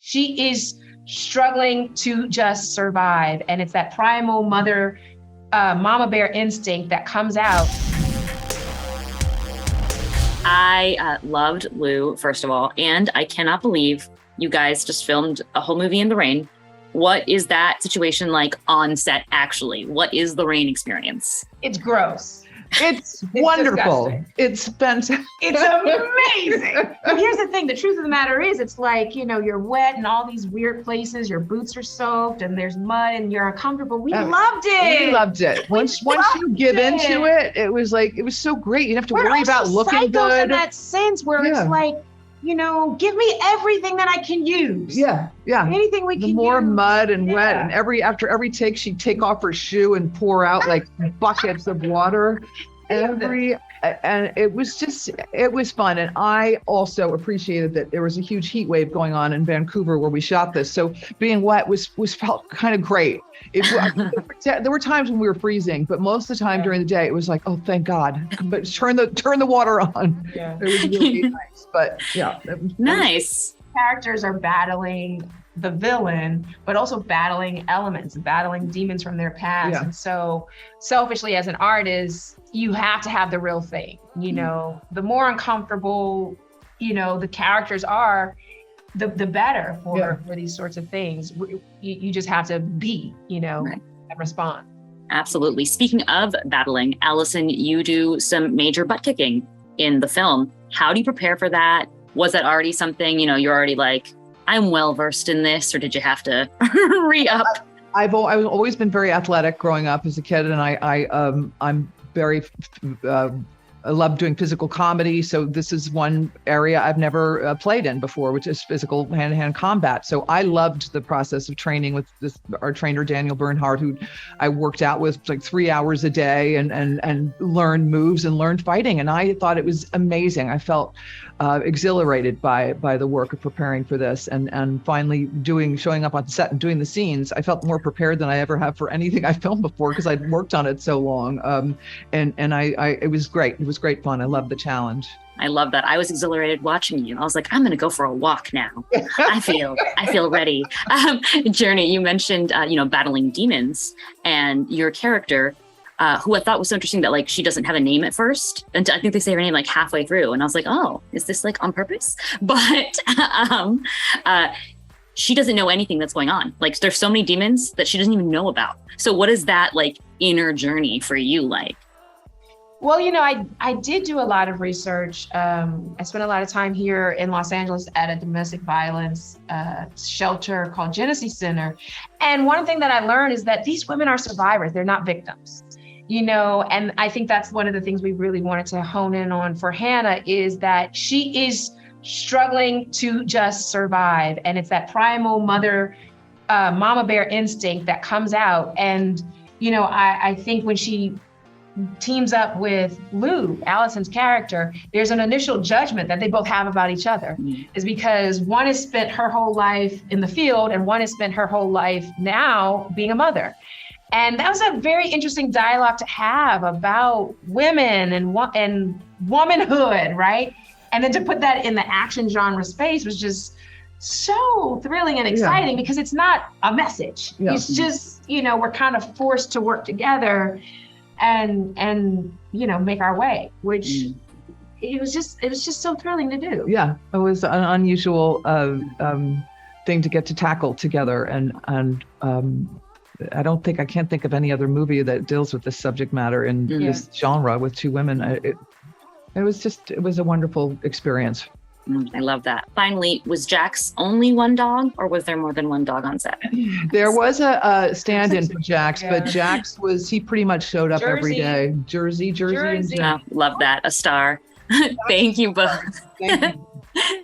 she is struggling to just survive. And it's that primal mother, mama bear instinct that comes out. I loved Lou, first of all, and I cannot believe you guys just filmed a whole movie in the rain. What is that situation like on set, actually? What is the rain experience? It's gross. It's wonderful. Disgusting. It's fantastic. It's amazing. But here's the thing. The truth of the matter is, it's like, you're wet in all these weird places. Your boots are soaked and there's mud and you're uncomfortable. We loved it. We loved it. Once you give into it, it was so great. You didn't have to worry about looking good. In that sense where it's like, give me everything that I can use. Yeah. Anything we can use. The more mud and wet, and after every take, she'd take off her shoe and pour out like buckets of water. And it was fun. And I also appreciated that there was a huge heat wave going on in Vancouver where we shot this. So being wet felt kind of great. There were times when we were freezing, but most of the time during the day, it was like, oh, thank God. But turn the water on. Yeah. It was really nice. But yeah. Nice. Characters are battling the villain, but also battling elements, battling demons from their past. Yeah. And so selfishly as an artist, you have to have the real thing. The more uncomfortable, the characters are, the better for these sorts of things. You just have to be, right, and respond. Absolutely. Speaking of battling, Allison, you do some major butt kicking in the film. How do you prepare for that? Was that already something, you're already like, I'm well versed in this, or did you have to re-up? I've always been very athletic growing up as a kid, and I'm very I love doing physical comedy. So this is one area I've never played in before, which is physical hand-to-hand combat. So I loved the process of training with our trainer, Daniel Bernhardt, who I worked out with like 3 hours a day and learned moves and learned fighting. And I thought it was amazing. I felt exhilarated by the work of preparing for this and finally showing up on set and doing the scenes. I felt more prepared than I ever have for anything I filmed before because I'd worked on it so long. And it was great. It was great fun. I loved the challenge. I love that. I was exhilarated watching you. I was like, I'm going to go for a walk now. I feel ready. Jurnee, you mentioned, battling demons, and your character, who I thought was so interesting that like she doesn't have a name at first, and I think they say her name like halfway through, and I was like, oh, is this like on purpose? But she doesn't know anything that's going on. Like there's so many demons that she doesn't even know about. So what is that like inner journey for you like? Well, I did do a lot of research. I spent a lot of time here in Los Angeles at a domestic violence shelter called Genesis Center. And one thing that I learned is that these women are survivors. They're not victims, and I think that's one of the things we really wanted to hone in on for Hannah is that she is struggling to just survive. And it's that primal mother, mama bear instinct that comes out. And, I think when she teams up with Lou, Allison's character, there's an initial judgment that they both have about each other, is because one has spent her whole life in the field and one has spent her whole life now being a mother. And that was a very interesting dialogue to have about women and womanhood, right? And then to put that in the action genre space was just so thrilling and exciting because it's not a message. Yeah. It's just, we're kind of forced to work together and make our way, which it was just so thrilling to do. Yeah, it was an unusual thing to get to tackle together, and I can't think of any other movie that deals with this subject matter in this genre with two women. It was a wonderful experience. I love that. Finally, was Jax only one dog, or was there more than one dog on set? There was a stand-in for Jax, but Jax he pretty much showed up every day. Jersey. And Jax. Oh, love that. A star. Thank you both. Thank you.